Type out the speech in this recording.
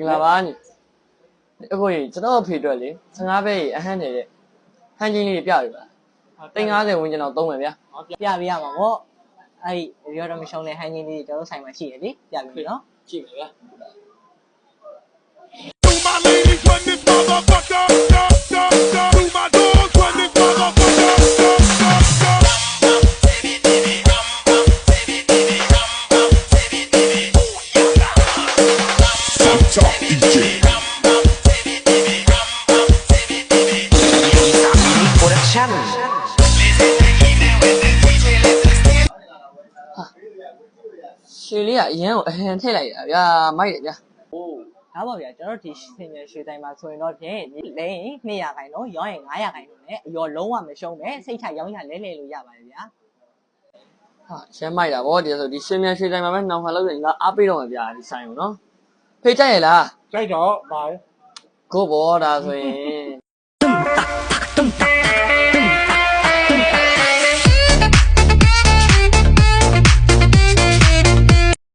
ဒီမှာပါညီအခုကျွန်တော်ဖေအတွက်လေ15ပဲအဟမ်းနေတဲ့ဟန်ချင်းလေးပြပြီပါ350ဝန်းကျင်တော့သုံးမယ်ဗျာ ပြပေးရမှာပေါ့အဲ့ဒီရောတော့မရှုံးတဲ့ဟန်ချင်းလေးကျွန်တော်ဆိုင်မှာရှိရလေပြပေးနော် ကြည့်မယ်ဗျာ To my ladies when this motherfucker To my dogs when this motherfucker DJ Production ရွှေလေးကအရန်ကိုအဟန်ထည့်လိုက်တာဗျာမိုက်တယ်ဗျာ ဒါပါဗျာကျွန်တော်ဒီစင်ရွှေတိုင်းမှာဆိုရင်တော့ဖြင့်လဲရင်200ခိုင်တော့ရောင်းရင်900ခိုင်တော့နဲ့အရောလုံးဝမရှုံးပဲစိတ်ချရောင်းရလဲလဲလို့ရပါတယ်ဗျာ ဟာရှမ်းမိုက်တာဗောဒီဆိုဒီရွှေမြန်ရွှေဆိုင်မှာပဲနှောင်ခါလို့ရင်ငါအားပေးတော့မှာဗျာဒီဆိုင်ကိုနော်ဖေးကြိုက်ရလား ကြိုက်တော့ပါ ကိုဘောဒါဆိုရင်